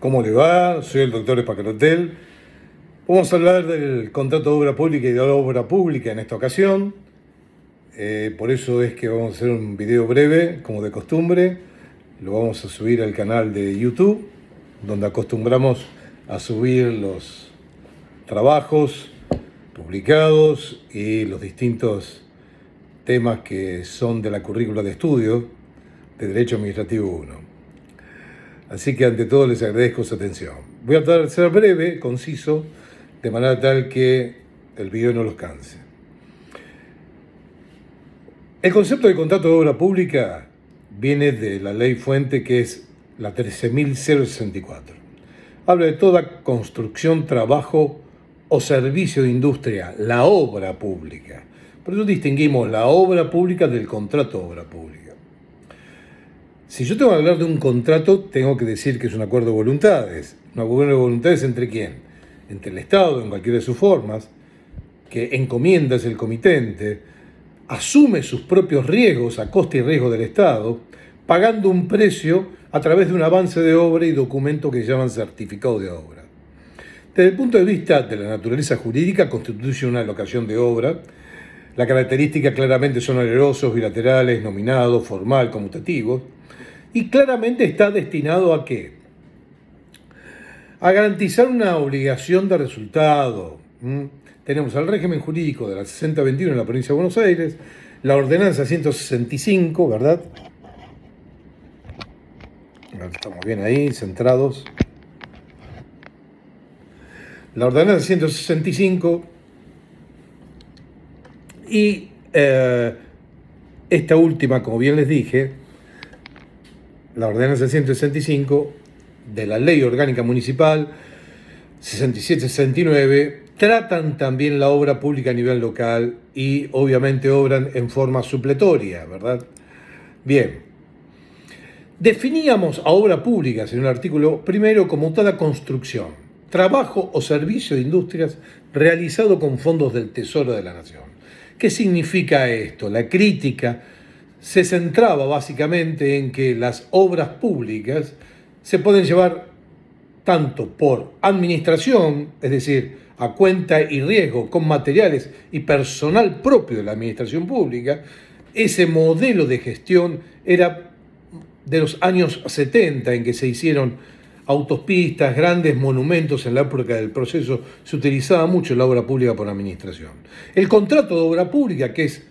¿Cómo le va? Soy el doctor Espacarotel. Vamos a hablar del contrato de obra pública y de la obra pública en esta ocasión. Por eso es que vamos a hacer un video breve, como de costumbre. Lo vamos a subir al canal de YouTube, donde acostumbramos a subir los trabajos publicados y los distintos temas que son de la currícula de estudio de Derecho Administrativo 1. Así que ante todo les agradezco su atención. Voy a tratar de ser breve, conciso, de manera tal que el video no los canse. El concepto de contrato de obra pública viene de la ley fuente, que es la 13.064. Habla de toda construcción, trabajo o servicio de industria, la obra pública. Por eso distinguimos la obra pública del contrato de obra pública. Si yo tengo que hablar de un contrato, tengo que decir que es un acuerdo de voluntades. Un acuerdo de voluntades ¿entre quién? Entre el Estado, en cualquiera de sus formas, que encomienda, es el comitente, asume sus propios riesgos a costa y riesgo del Estado, pagando un precio a través de un avance de obra y documento que se llaman certificado de obra. Desde el punto de vista de la naturaleza jurídica, constituye una locación de obra. Las características claramente son onerosos, bilaterales, nominados, formal, conmutativos. Y claramente está destinado ¿a qué? A garantizar una obligación de resultado. Tenemos el régimen jurídico de la 6021 en la provincia de Buenos Aires, la ordenanza 165, ¿verdad? Estamos bien ahí, centrados. La ordenanza 165 y esta última, como bien les dije, la ordenanza 165 de la Ley Orgánica Municipal 67-69 tratan también la obra pública a nivel local y obviamente obran en forma supletoria, ¿verdad? Bien, definíamos a obra pública en el artículo primero como toda construcción, trabajo o servicio de industrias realizado con fondos del Tesoro de la Nación. ¿Qué significa esto? La crítica se centraba básicamente en que las obras públicas se pueden llevar tanto por administración, es decir, a cuenta y riesgo con materiales y personal propio de la administración pública. Ese modelo de gestión era de los años 70, en que se hicieron autopistas, grandes monumentos. En la época del proceso se utilizaba mucho la obra pública por administración. El contrato de obra pública, que es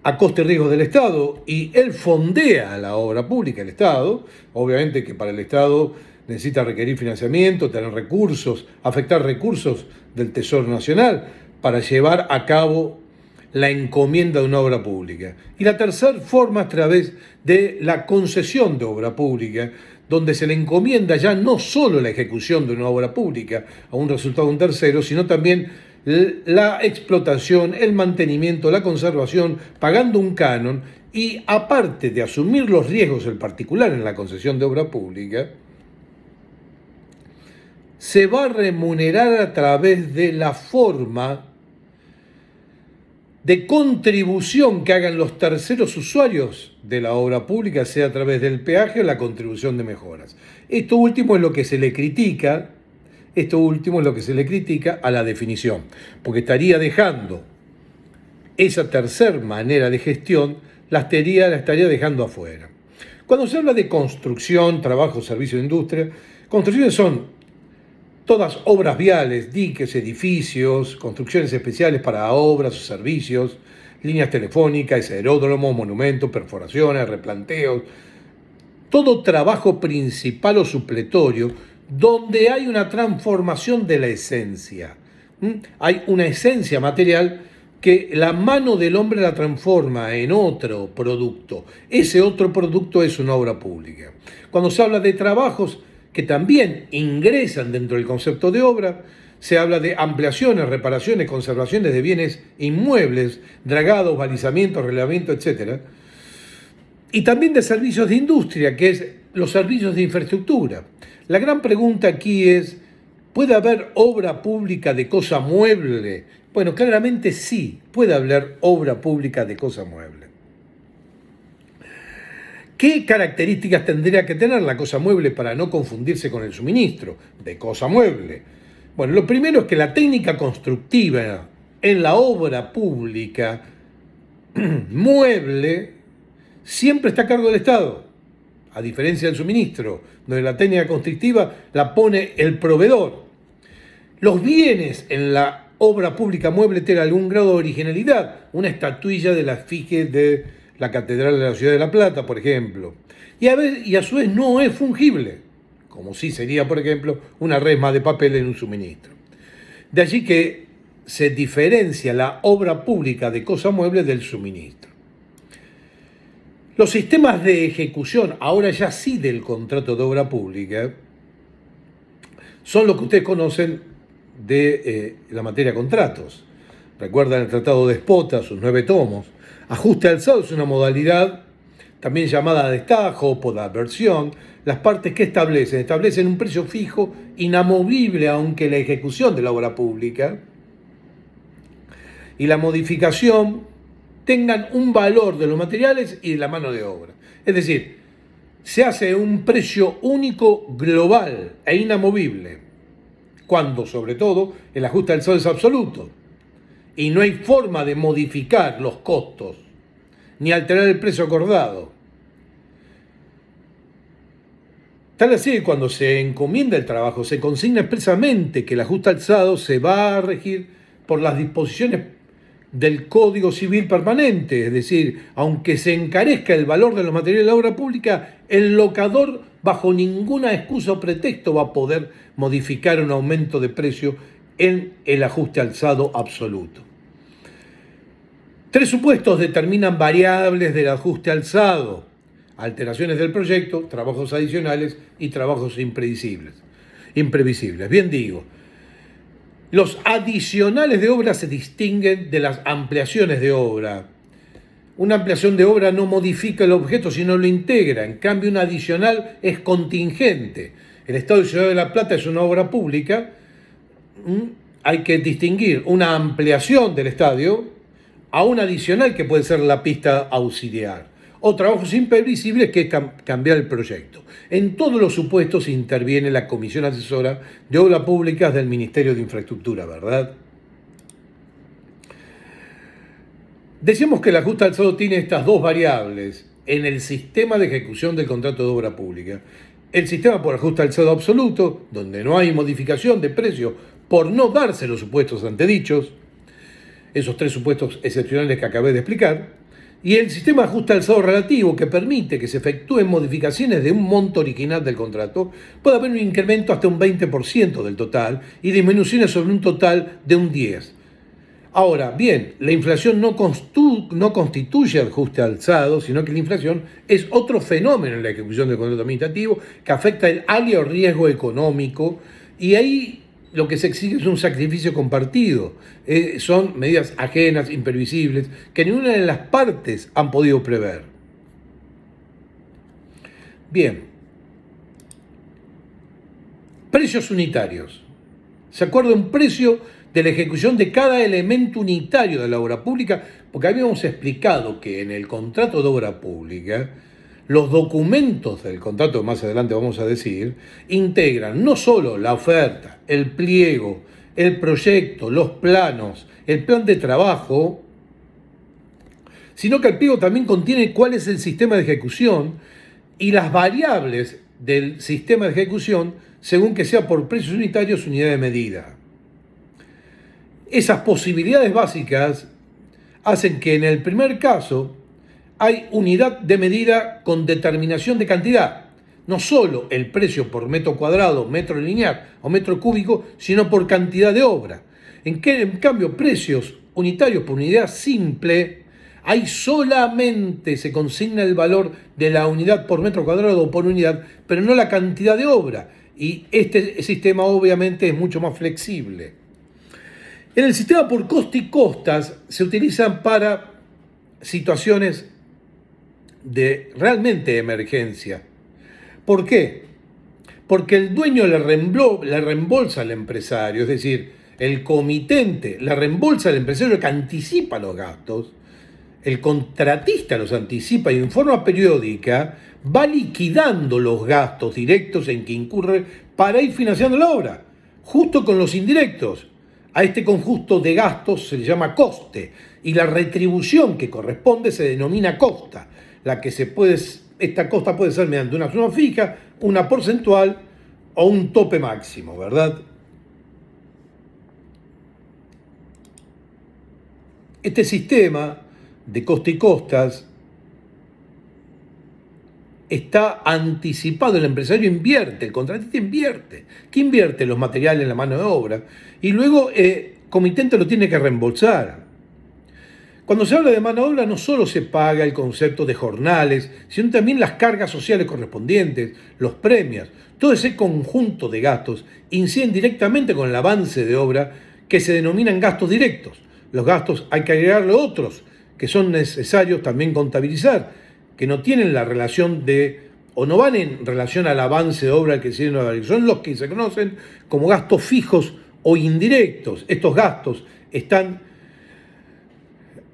a coste y riesgo del Estado, y él fondea la obra pública, el Estado. Obviamente que para el Estado necesita requerir financiamiento, tener recursos, afectar recursos del Tesoro Nacional para llevar a cabo la encomienda de una obra pública. Y la tercera forma es a través de la concesión de obra pública, donde se le encomienda ya no solo la ejecución de una obra pública a un resultado de un tercero, sino también la explotación, el mantenimiento, la conservación, pagando un canon, y aparte de asumir los riesgos el particular en la concesión de obra pública, se va a remunerar a través de la forma de contribución que hagan los terceros usuarios de la obra pública, sea a través del peaje o la contribución de mejoras. Esto último es lo que se le critica a la definición, porque estaría dejando esa tercera manera de gestión, la estaría dejando afuera. Cuando se habla de construcción, trabajo, servicio de industria, construcciones son todas obras viales, diques, edificios, construcciones especiales para obras o servicios, líneas telefónicas, aeródromos, monumentos, perforaciones, replanteos, todo trabajo principal o supletorio donde hay una transformación de la esencia. Hay una esencia material que la mano del hombre la transforma en otro producto. Ese otro producto es una obra pública. Cuando se habla de trabajos que también ingresan dentro del concepto de obra, se habla de ampliaciones, reparaciones, conservaciones de bienes inmuebles, dragados, balizamientos, relevamiento, etc. Y también de servicios de industria, que es los servicios de infraestructura. La gran pregunta aquí es, ¿puede haber obra pública de cosa mueble? Bueno, claramente sí, puede haber obra pública de cosa mueble. ¿Qué características tendría que tener la cosa mueble para no confundirse con el suministro de cosa mueble? Bueno, lo primero es que la técnica constructiva en la obra pública mueble siempre está a cargo del Estado, a diferencia del suministro, donde la técnica constructiva la pone el proveedor. Los bienes en la obra pública mueble tienen algún grado de originalidad, una estatuilla de la efigie de la Catedral de la Ciudad de La Plata, por ejemplo, y a su vez no es fungible, como sí sería, por ejemplo, una resma de papel en un suministro. De allí que se diferencia la obra pública de cosa mueble del suministro. Los sistemas de ejecución, ahora ya sí del contrato de obra pública, son lo que ustedes conocen de la materia contratos. Recuerdan el Tratado de Espota, sus 9 tomos. Ajuste alzado es una modalidad también llamada destajo o podaversión. Las partes que establecen un precio fijo, inamovible, aunque la ejecución de la obra pública y la modificación tengan un valor de los materiales y de la mano de obra. Es decir, se hace un precio único, global e inamovible, cuando, sobre todo, el ajuste alzado es absoluto y no hay forma de modificar los costos ni alterar el precio acordado. Tal así que cuando se encomienda el trabajo, se consigna expresamente que el ajuste alzado se va a regir por las disposiciones del Código Civil permanente, es decir, aunque se encarezca el valor de los materiales de la obra pública, el locador bajo ninguna excusa o pretexto va a poder modificar un aumento de precio en el ajuste alzado absoluto. 3 supuestos determinan variables del ajuste alzado: alteraciones del proyecto, trabajos adicionales y trabajos imprevisibles. Bien digo, los adicionales de obra se distinguen de las ampliaciones de obra. Una ampliación de obra no modifica el objeto, sino lo integra. En cambio, un adicional es contingente. El Estadio de Ciudad de La Plata es una obra pública. Hay que distinguir una ampliación del estadio a un adicional que puede ser la pista auxiliar, o trabajos imprevisibles que es cambiar el proyecto. En todos los supuestos interviene la Comisión Asesora de Obras Públicas del Ministerio de Infraestructura, ¿verdad? Decíamos que el ajuste alzado tiene estas 2 variables en el sistema de ejecución del contrato de obra pública. El sistema por ajuste alzado absoluto, donde no hay modificación de precio por no darse los supuestos antedichos, esos 3 supuestos excepcionales que acabé de explicar, y el sistema de ajuste alzado relativo, que permite que se efectúen modificaciones de un monto original del contrato. Puede haber un incremento hasta un 20% del total y disminuciones sobre un total de un 10%. Ahora, bien, la inflación no constituye ajuste alzado, sino que la inflación es otro fenómeno en la ejecución del contrato administrativo que afecta el alto riesgo económico, y ahí lo que se exige es un sacrificio compartido. Son medidas ajenas, imprevisibles, que ninguna de las partes han podido prever. Bien. Precios unitarios. Se acuerda un precio de la ejecución de cada elemento unitario de la obra pública, porque habíamos explicado que en el contrato de obra pública, los documentos del contrato, más adelante vamos a decir, integran no solo la oferta, el pliego, el proyecto, los planos, el plan de trabajo, sino que el pliego también contiene cuál es el sistema de ejecución y las variables del sistema de ejecución según que sea por precios unitarios, unidad de medida. Esas posibilidades básicas hacen que en el primer caso hay unidad de medida con determinación de cantidad, no solo el precio por metro cuadrado, metro lineal o metro cúbico, sino por cantidad de obra. En cambio, precios unitarios por unidad simple, ahí solamente se consigna el valor de la unidad por metro cuadrado o por unidad, pero no la cantidad de obra. Y este sistema obviamente es mucho más flexible. En el sistema por coste y costas se utilizan para situaciones de realmente emergencia. ¿Por qué? Porque el dueño le reembolsa al empresario, es decir, el comitente le reembolsa al empresario que anticipa los gastos, el contratista los anticipa y en forma periódica va liquidando los gastos directos en que incurre para ir financiando la obra, justo con los indirectos. A este conjunto de gastos se le llama coste y la retribución que corresponde se denomina costa. Esta costa puede ser mediante una suma fija, una porcentual o un tope máximo, ¿verdad? Este sistema de coste y costas está anticipado, el empresario invierte, el contratista invierte. ¿Qué invierte? Los materiales en la mano de obra. Y luego, comitente lo tiene que reembolsar. Cuando se habla de mano de obra no solo se paga el concepto de jornales, sino también las cargas sociales correspondientes, los premios. Todo ese conjunto de gastos inciden directamente con el avance de obra que se denominan gastos directos. Los gastos hay que agregarle otros que son necesarios también contabilizar, que no tienen la relación o no van en relación al avance de obra que se son los que se conocen como gastos fijos o indirectos. Estos gastos están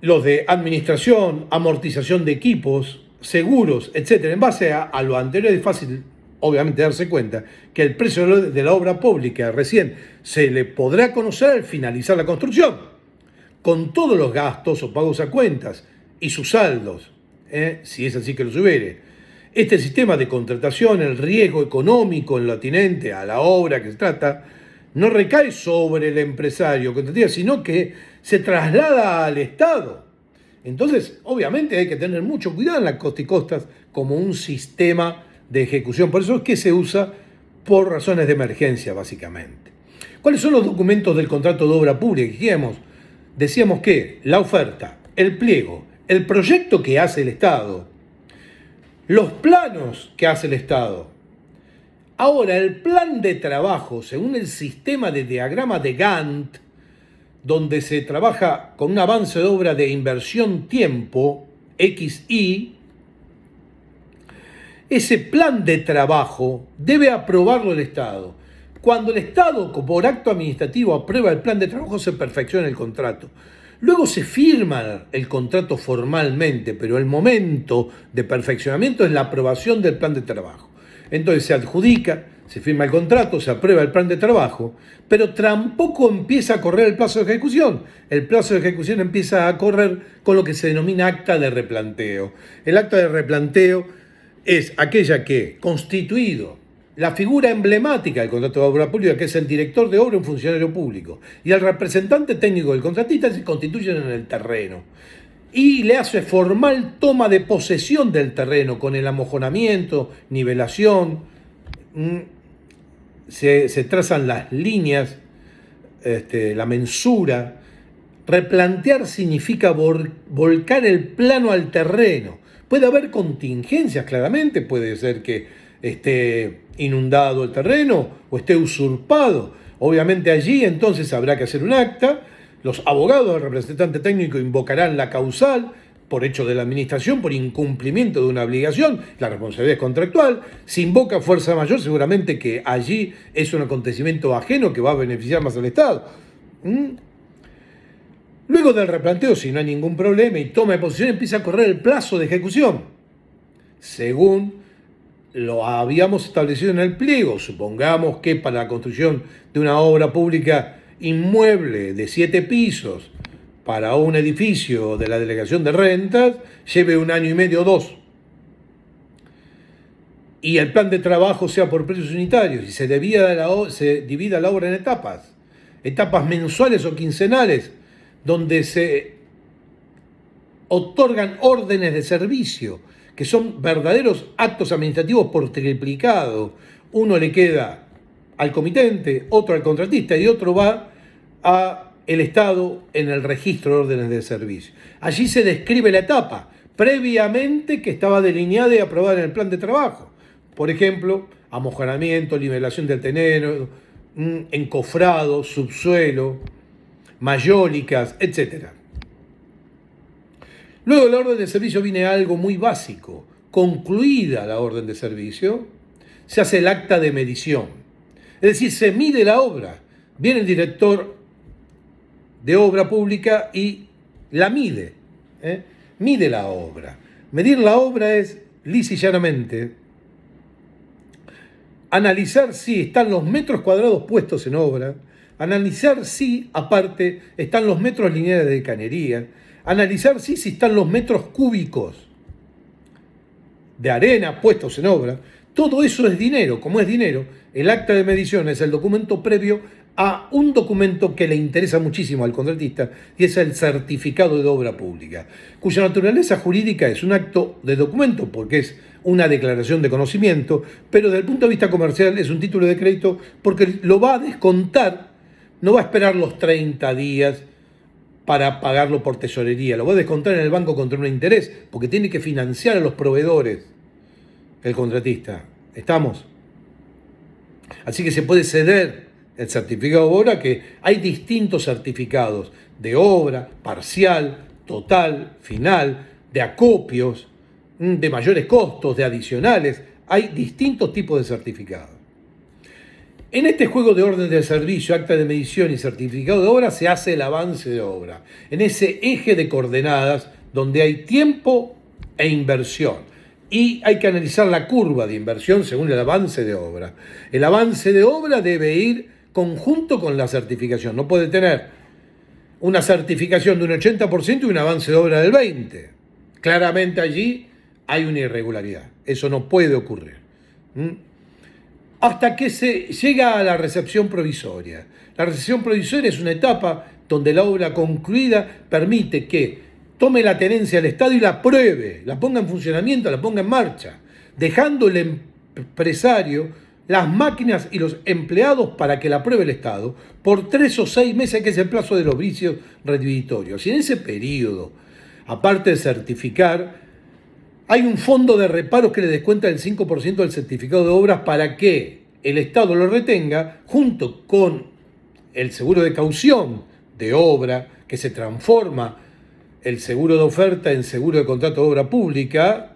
los de administración, amortización de equipos, seguros, etc. En base a lo anterior es fácil, obviamente, darse cuenta que el precio de la obra pública recién se le podrá conocer al finalizar la construcción, con todos los gastos o pagos a cuentas y sus saldos, si es así que los hubiere. Este sistema de contratación, el riesgo económico en lo atinente a la obra que se trata, no recae sobre el empresario contratista, sino que se traslada al Estado. Entonces, obviamente hay que tener mucho cuidado en las costas y costas como un sistema de ejecución. Por eso es que se usa por razones de emergencia, básicamente. ¿Cuáles son los documentos del contrato de obra pública? Decíamos que la oferta, el pliego, el proyecto que hace el Estado, los planos que hace el Estado. Ahora, el plan de trabajo, según el sistema de diagrama de Gantt, donde se trabaja con un avance de obra de inversión tiempo, XI, ese plan de trabajo debe aprobarlo el Estado. Cuando el Estado, por acto administrativo, aprueba el plan de trabajo, se perfecciona el contrato. Luego se firma el contrato formalmente, pero el momento de perfeccionamiento es la aprobación del plan de trabajo. Entonces se adjudica, se firma el contrato, se aprueba el plan de trabajo, pero tampoco empieza a correr el plazo de ejecución. El plazo de ejecución empieza a correr con lo que se denomina acta de replanteo. El acta de replanteo es aquella que, constituido la figura emblemática del contrato de obra pública, que es el director de obra, un funcionario público, y el representante técnico del contratista, se constituyen en el terreno. Y le hace formal toma de posesión del terreno con el amojonamiento, nivelación, se trazan las líneas, la mensura. Replantear significa volcar el plano al terreno. Puede haber contingencias, claramente, puede ser que esté inundado el terreno o esté usurpado. Obviamente allí entonces habrá que hacer un acta. Los abogados del representante técnico invocarán la causal por hecho de la administración, por incumplimiento de una obligación, la responsabilidad es contractual. Si invoca fuerza mayor, seguramente que allí es un acontecimiento ajeno que va a beneficiar más al Estado. Luego del replanteo, si no hay ningún problema y toma de posesión, empieza a correr el plazo de ejecución, según lo habíamos establecido en el pliego. Supongamos que para la construcción de una obra pública inmueble de 7 pisos para un edificio de la Delegación de Rentas lleve 1 año y medio o 2. Y el plan de trabajo sea por precios unitarios y se divida la obra en etapas mensuales o quincenales, donde se otorgan órdenes de servicio, que son verdaderos actos administrativos por triplicado. Uno le queda al comitente, otro al contratista y otro va al Estado en el registro de órdenes de servicio. Allí se describe la etapa previamente que estaba delineada y aprobada en el plan de trabajo. Por ejemplo, amojonamiento, nivelación del terreno, encofrado, subsuelo, mayólicas, etc. Luego de la orden de servicio viene algo muy básico. Concluida la orden de servicio, se hace el acta de medición. Es decir, se mide la obra. Viene el director de obra pública y la mide. mide la obra. Medir la obra es, lisa y llanamente, analizar si están los metros cuadrados puestos en obra, analizar si, aparte, están los metros lineales de cañería, analizar si están los metros cúbicos de arena puestos en obra. Todo eso es dinero. Como es dinero, el acta de medición es el documento previo a un documento que le interesa muchísimo al contratista, y es el certificado de obra pública, cuya naturaleza jurídica es un acto de documento porque es una declaración de conocimiento, pero desde el punto de vista comercial es un título de crédito porque lo va a descontar, no va a esperar los 30 días para pagarlo por tesorería, lo va a descontar en el banco contra un interés, porque tiene que financiar a los proveedores el contratista. ¿Estamos? Así que se puede ceder el certificado de obra, que hay distintos certificados de obra, parcial, total, final, de acopios, de mayores costos, de adicionales. Hay distintos tipos de certificados. En este juego de orden de servicio, acta de medición y certificado de obra se hace el avance de obra, en ese eje de coordenadas donde hay tiempo e inversión. Y hay que analizar la curva de inversión según el avance de obra. El avance de obra debe ir conjunto con la certificación. No puede tener una certificación de un 80% y un avance de obra del 20%. Claramente allí hay una irregularidad. Eso no puede ocurrir. Hasta que se llega a la recepción provisoria. La recepción provisoria es una etapa donde la obra concluida permite que tome la tenencia del Estado y la apruebe, la ponga en funcionamiento, la ponga en marcha, dejando el empresario las máquinas y los empleados para que la apruebe el Estado por 3 o 6 meses, que es el plazo de los vicios redvitorios. Y en ese periodo, aparte de certificar, hay un fondo de reparos que le descuenta el 5% del certificado de obras para que el Estado lo retenga, junto con el seguro de caución de obra, que se transforma el seguro de oferta en seguro de contrato de obra pública,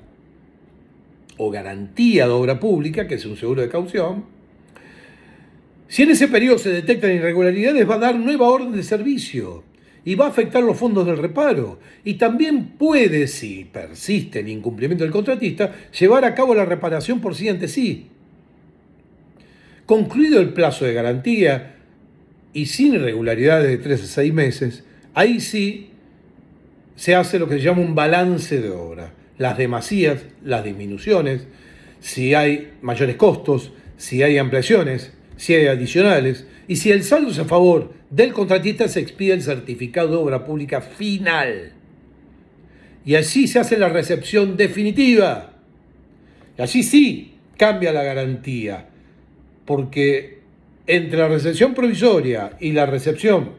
o garantía de obra pública, que es un seguro de caución. Si en ese periodo se detectan irregularidades, va a dar nueva orden de servicio y va a afectar los fondos del reparo. Y también puede, si persiste el incumplimiento del contratista, llevar a cabo la reparación por sí ante sí. Concluido el plazo de garantía y sin irregularidades de 3 a 6 meses, ahí sí se hace lo que se llama un balance de obra. Las demasías, las disminuciones, si hay mayores costos, si hay ampliaciones, si hay adicionales, y si el saldo es a favor del contratista, se expide el certificado de obra pública final. Y así se hace la recepción definitiva. Y allí sí cambia la garantía, porque entre la recepción provisoria y la recepción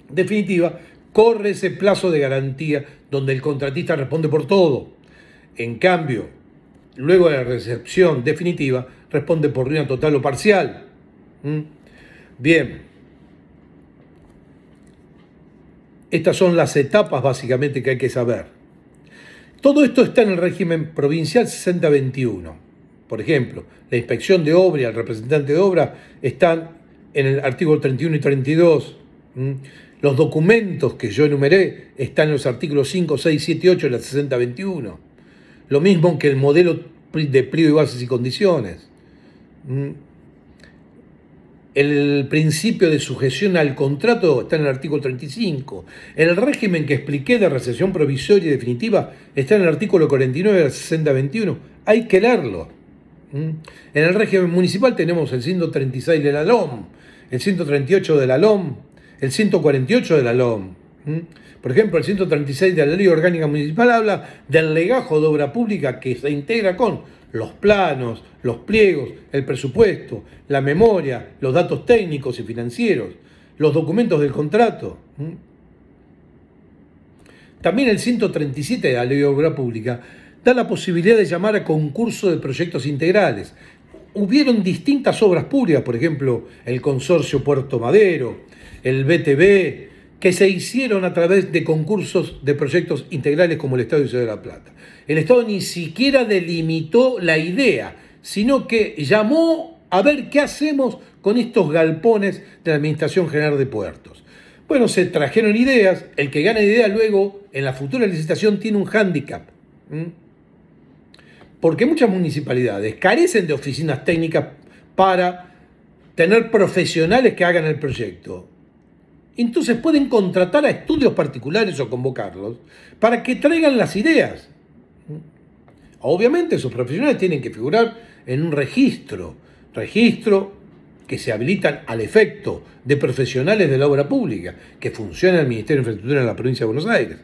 definitiva corre ese plazo de garantía donde el contratista responde por todo. En cambio, luego de la recepción definitiva, responde por ruina total o parcial. Bien. Estas son las etapas básicamente que hay que saber. Todo esto está en el régimen provincial 6021. Por ejemplo, la inspección de obra y el representante de obra están en el artículo 31 y 32. Los documentos que yo enumeré están en los artículos 5, 6, 7 y 8 de la 6021. Lo mismo que el modelo de pliego de bases y condiciones. El principio de sujeción al contrato está en el artículo 35. El régimen que expliqué de recepción provisoria y definitiva está en el artículo 49 de la 6021. Hay que leerlo. En el régimen municipal tenemos el 136 de la LOM, el 138 de la LOM, el 148 de la LOM. Por ejemplo, el 136 de la Ley Orgánica Municipal habla del legajo de obra pública, que se integra con los planos, los pliegos, el presupuesto, la memoria, los datos técnicos y financieros, los documentos del contrato. También el 137 de la Ley de Obra Pública da la posibilidad de llamar a concurso de proyectos integrales. Hubieron distintas obras públicas, por ejemplo, el Consorcio Puerto Madero, el BTV, que se hicieron a través de concursos de proyectos integrales como el Estado de Ciudad de la Plata. El Estado ni siquiera delimitó la idea, sino que llamó a ver qué hacemos con estos galpones de la Administración General de Puertos. Bueno, se trajeron ideas, el que gana idea luego en la futura licitación tiene un hándicap. Porque muchas municipalidades carecen de oficinas técnicas para tener profesionales que hagan el proyecto. Entonces pueden contratar a estudios particulares o convocarlos para que traigan las ideas. Obviamente esos profesionales tienen que figurar en un registro que se habilitan al efecto de profesionales de la obra pública, que funciona en el Ministerio de Infraestructura en la provincia de Buenos Aires.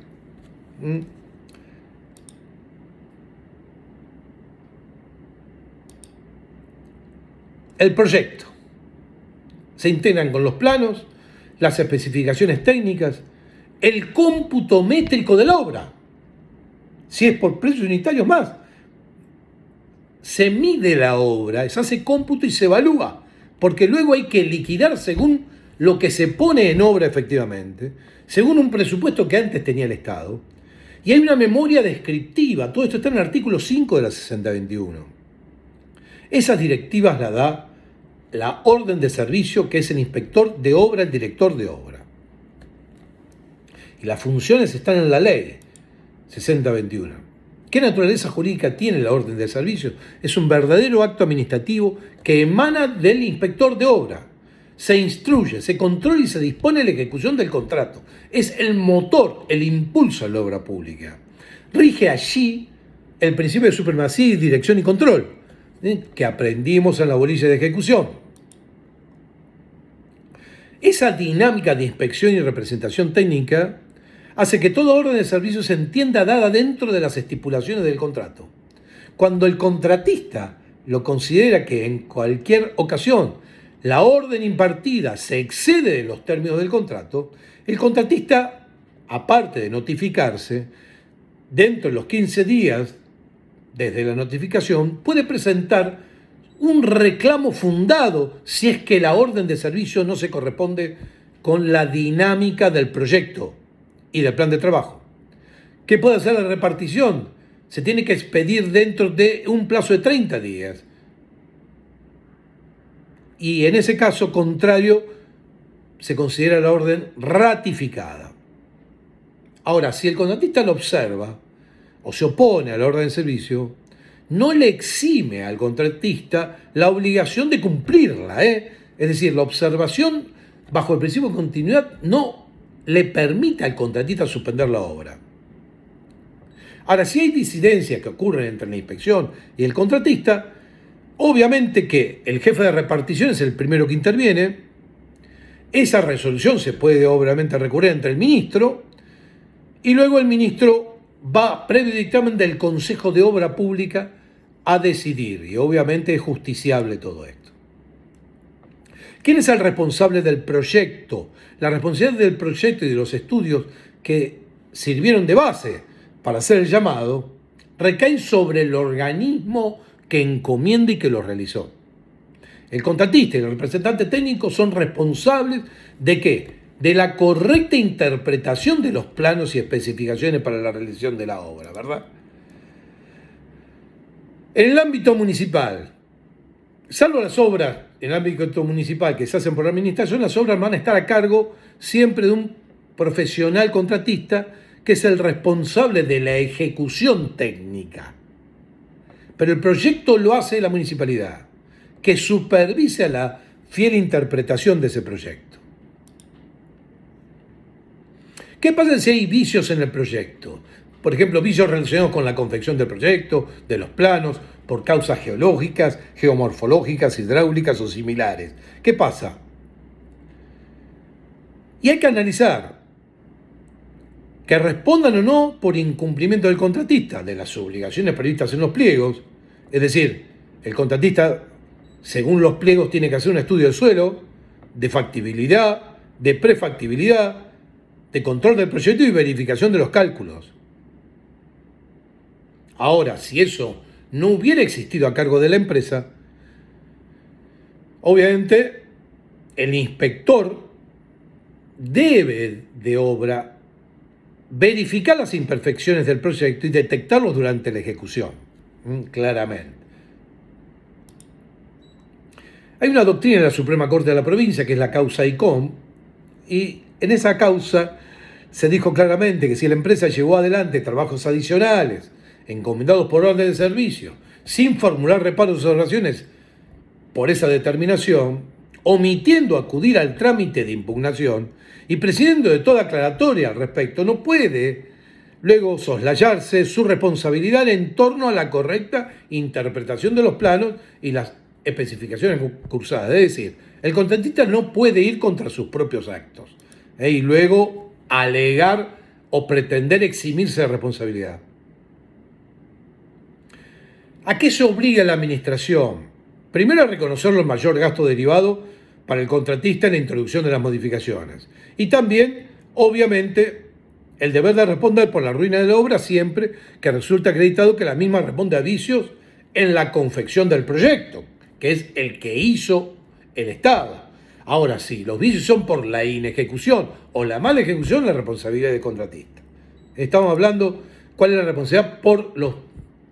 El proyecto. Se integran con los planos, las especificaciones técnicas, el cómputo métrico de la obra. Si es por precios unitarios más. Se mide la obra, se hace cómputo y se evalúa, porque luego hay que liquidar según lo que se pone en obra efectivamente, según un presupuesto que antes tenía el Estado. Y hay una memoria descriptiva, todo esto está en el artículo 5 de la 6021. Esas directivas las da la orden de servicio, que es el inspector de obra, el director de obra. Y las funciones están en la ley 6021. ¿Qué naturaleza jurídica tiene la orden de servicio? Es un verdadero acto administrativo que emana del inspector de obra. Se instruye, se controla y se dispone la ejecución del contrato. Es el motor, el impulso a la obra pública. Rige allí el principio de supremacía, dirección y control, que aprendimos en la bolilla de ejecución. Esa dinámica de inspección y representación técnica hace que toda orden de servicio se entienda dada dentro de las estipulaciones del contrato. Cuando el contratista lo considera que en cualquier ocasión la orden impartida se excede de los términos del contrato, el contratista, aparte de notificarse, dentro de los 15 días desde la notificación, puede presentar un reclamo fundado si es que la orden de servicio no se corresponde con la dinámica del proyecto y del plan de trabajo. ¿Qué puede hacer la repartición? Se tiene que expedir dentro de un plazo de 30 días. Y en ese caso contrario, se considera la orden ratificada. Ahora, si el contratista lo observa o se opone a la orden de servicio, no le exime al contratista la obligación de cumplirla. Es decir, la observación bajo el principio de continuidad no le permite al contratista suspender la obra. Ahora, si hay disidencias que ocurren entre la inspección y el contratista, obviamente que el jefe de repartición es el primero que interviene. Esa resolución se puede obviamente recurrir ante el ministro y luego el ministro va, previo dictamen del Consejo de Obra Pública, a decidir, y obviamente es justiciable todo esto. ¿Quién es el responsable del proyecto? La responsabilidad del proyecto y de los estudios que sirvieron de base para hacer el llamado recaen sobre el organismo que encomienda y que lo realizó. El contratista y el representante técnico son responsables ¿de qué? De la correcta interpretación de los planos y especificaciones para la realización de la obra, ¿verdad? En el ámbito municipal, salvo las obras en el ámbito municipal que se hacen por la administración, las obras van a estar a cargo siempre de un profesional contratista que es el responsable de la ejecución técnica. Pero el proyecto lo hace la municipalidad, que supervisa la fiel interpretación de ese proyecto. ¿Qué pasa si hay vicios en el proyecto? Por ejemplo, vicios relacionados con la confección del proyecto, de los planos, por causas geológicas, geomorfológicas, hidráulicas o similares. ¿Qué pasa? Y hay que analizar que respondan o no por incumplimiento del contratista, de las obligaciones previstas en los pliegos. Es decir, el contratista, según los pliegos, tiene que hacer un estudio del suelo, de factibilidad, de prefactibilidad, de control del proyecto y verificación de los cálculos. Ahora, si eso no hubiera existido a cargo de la empresa, obviamente el inspector debe de obra verificar las imperfecciones del proyecto y detectarlos durante la ejecución, claramente. Hay una doctrina de la Suprema Corte de la provincia, que es la causa ICOM, y En esa causa se dijo claramente que si la empresa llevó adelante trabajos adicionales encomendados por orden de servicio, sin formular reparos o observaciones por esa determinación, omitiendo acudir al trámite de impugnación y prescindiendo de toda aclaratoria al respecto, no puede luego soslayarse su responsabilidad en torno a la correcta interpretación de los planos y las especificaciones cursadas. Es decir, el contratista no puede ir contra sus propios actos y luego alegar o pretender eximirse de responsabilidad. ¿A qué se obliga la administración? Primero, a reconocer el mayor gasto derivado para el contratista en la introducción de las modificaciones. Y también, obviamente, el deber de responder por la ruina de la obra siempre que resulte acreditado que la misma responde a vicios en la confección del proyecto, que es el que hizo el Estado. Ahora sí, los vicios son por la inejecución o la mala ejecución, la responsabilidad del contratista. Estamos hablando cuál es la responsabilidad por los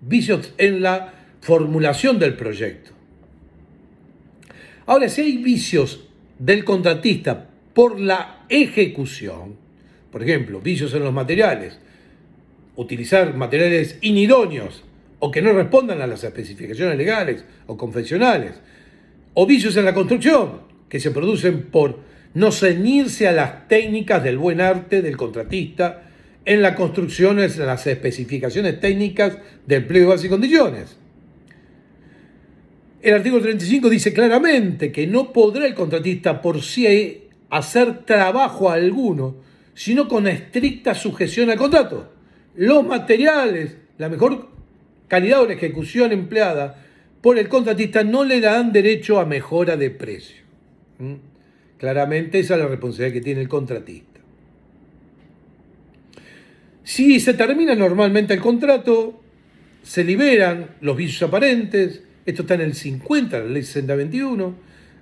vicios en la formulación del proyecto. Ahora, si hay vicios del contratista por la ejecución, por ejemplo, vicios en los materiales, utilizar materiales inidóneos o que no respondan a las especificaciones legales o confeccionales, o vicios en la construcción, que se producen por no ceñirse a las técnicas del buen arte del contratista en la construcción, en las especificaciones técnicas del pliego de bases y condiciones. El artículo 35 dice claramente que no podrá el contratista por sí hacer trabajo alguno, sino con estricta sujeción al contrato. Los materiales, la mejor calidad o la ejecución empleada por el contratista no le dan derecho a mejora de precio. Claramente esa es la responsabilidad que tiene el contratista. Si se termina normalmente el contrato, se liberan los vicios aparentes. Esto está en el 50 de la Ley 6021.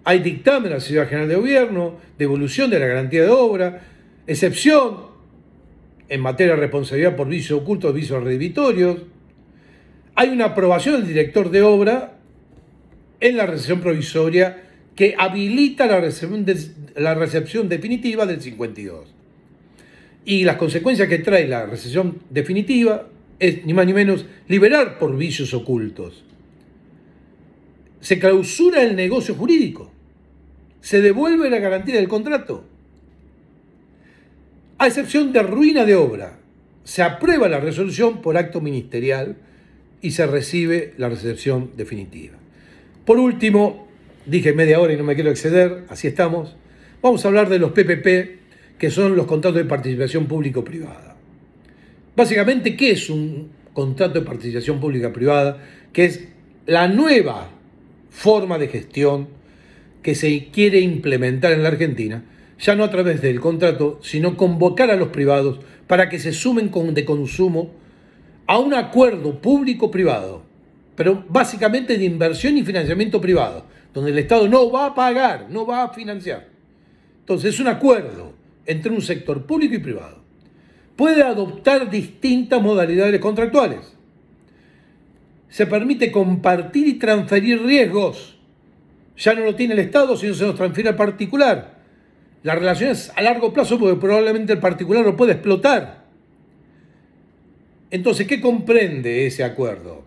Hay dictamen de la Asesoría General de Gobierno, devolución de la garantía de obra, excepción en materia de responsabilidad por vicios ocultos, vicios redhibitorios. Hay una aprobación del director de obra en la recepción provisoria que habilita la recepción definitiva del 52. Y las consecuencias que trae la recepción definitiva es ni más ni menos liberar por vicios ocultos. Se clausura el negocio jurídico. Se devuelve la garantía del contrato. A excepción de ruina de obra, se aprueba la resolución por acto ministerial y se recibe la recepción definitiva. Por último, dije media hora y no me quiero exceder, así estamos, vamos a hablar de los PPP, que son los contratos de participación público-privada. Básicamente, ¿qué es un contrato de participación pública-privada? Que es la nueva forma de gestión que se quiere implementar en la Argentina, ya no a través del contrato, sino convocar a los privados para que se sumen de consumo a un acuerdo público-privado, pero básicamente de inversión y financiamiento privado, donde el Estado no va a pagar, no va a financiar. Entonces es un acuerdo entre un sector público y privado. Puede adoptar distintas modalidades contractuales. Se permite compartir y transferir riesgos. Ya no lo tiene el Estado, sino se nos transfiere al particular. La relación es a largo plazo porque probablemente el particular lo puede explotar. Entonces, ¿qué comprende ese acuerdo?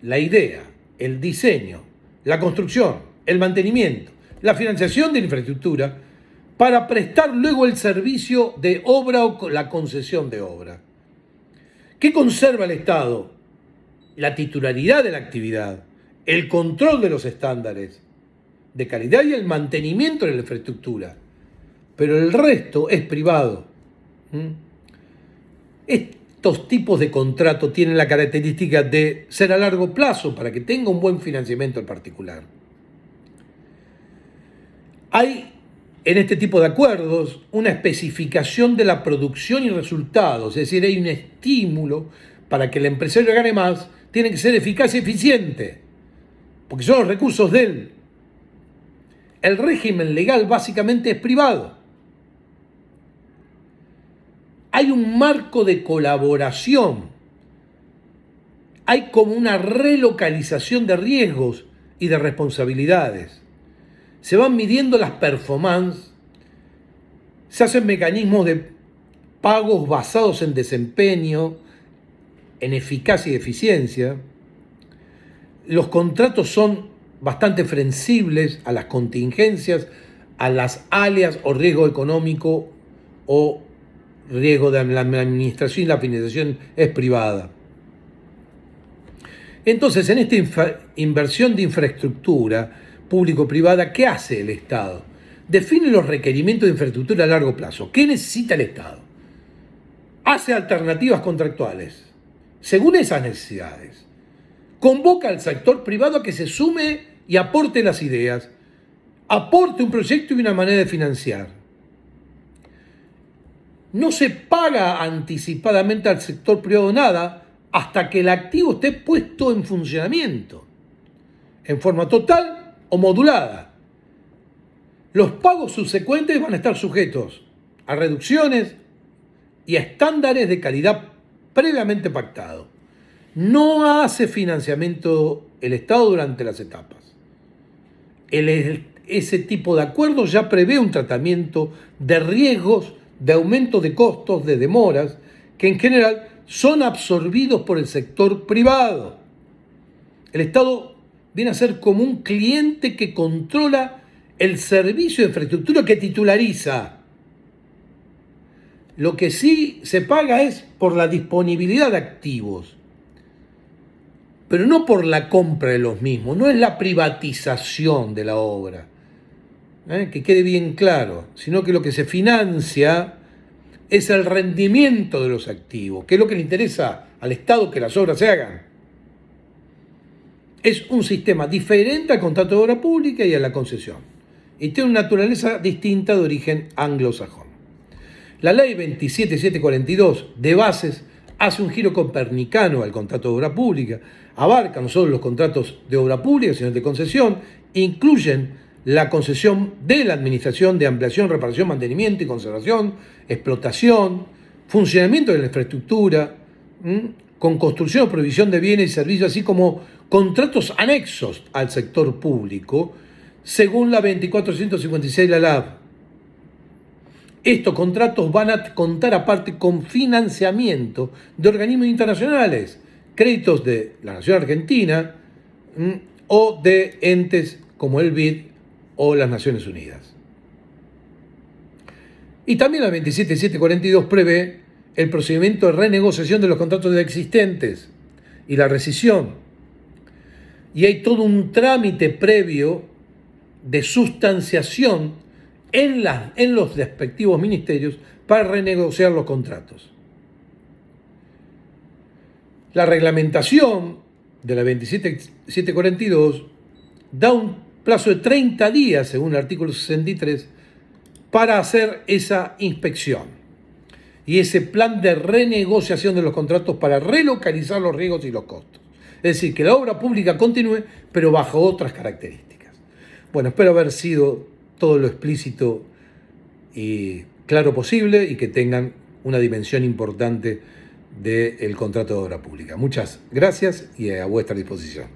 La idea, el diseño, la construcción, el mantenimiento, la financiación de la infraestructura para prestar luego el servicio de obra o la concesión de obra. ¿Qué conserva el Estado? La titularidad de la actividad, el control de los estándares de calidad y el mantenimiento de la infraestructura. Pero el resto es privado. Estos tipos de contrato tienen la característica de ser a largo plazo para que tenga un buen financiamiento en particular. Hay en este tipo de acuerdos una especificación de la producción y resultados, es decir, hay un estímulo para que el empresario gane más, tiene que ser eficaz y eficiente, porque son los recursos de él. El régimen legal básicamente es privado. Hay un marco de colaboración, hay como una relocalización de riesgos y de responsabilidades. Se van midiendo las performances, Se hacen mecanismos de pagos basados en desempeño, en eficacia y eficiencia. Los contratos son bastante flexibles a las contingencias, a las alias o riesgo económico o riesgo de la administración, y la financiación es privada. Entonces, en esta inversión de infraestructura público-privada, ¿qué hace el Estado? Define los requerimientos de infraestructura a largo plazo. ¿Qué necesita el Estado? Hace alternativas contractuales según esas necesidades. Convoca al sector privado a que se sume y aporte las ideas, aporte un proyecto y una manera de financiar. No se paga anticipadamente al sector privado nada hasta que el activo esté puesto en funcionamiento, en forma total o modulada. Los pagos subsecuentes van a estar sujetos a reducciones y a estándares de calidad previamente pactados. No hace financiamiento el Estado durante las etapas. Ese tipo de acuerdo ya prevé un tratamiento de riesgos, de aumento de costos, de demoras, que en general son absorbidos por el sector privado. El Estado viene a ser como un cliente que controla el servicio de infraestructura que titulariza. Lo que sí se paga es por la disponibilidad de activos, pero no por la compra de los mismos, no es la privatización de la obra, que quede bien claro, sino que lo que se financia es el rendimiento de los activos, que es lo que le interesa al Estado que las obras se hagan. Es un sistema diferente al contrato de obra pública y a la concesión, y tiene una naturaleza distinta de origen anglosajón. La ley 27742 de bases hace un giro copernicano al contrato de obra pública, abarca no solo los contratos de obra pública, sino de concesión, incluyen la concesión de la administración de ampliación, reparación, mantenimiento y conservación, explotación, funcionamiento de la infraestructura, con construcción o provisión de bienes y servicios, así como contratos anexos al sector público, según la 2456 de la LAB. Estos contratos van a contar aparte con financiamiento de organismos internacionales, créditos de la Nación Argentina o de entes como el BID o las Naciones Unidas. Y también la 27742 prevé el procedimiento de renegociación de los contratos existentes y la rescisión. Y hay todo un trámite previo de sustanciación en los respectivos ministerios para renegociar los contratos. La reglamentación de la 27742 da un plazo de 30 días, según el artículo 63, para hacer esa inspección y ese plan de renegociación de los contratos para relocalizar los riesgos y los costos. Es decir, que la obra pública continúe, pero bajo otras características. Bueno, espero haber sido todo lo explícito y claro posible y que tengan una dimensión importante del contrato de obra pública. Muchas gracias y a vuestra disposición.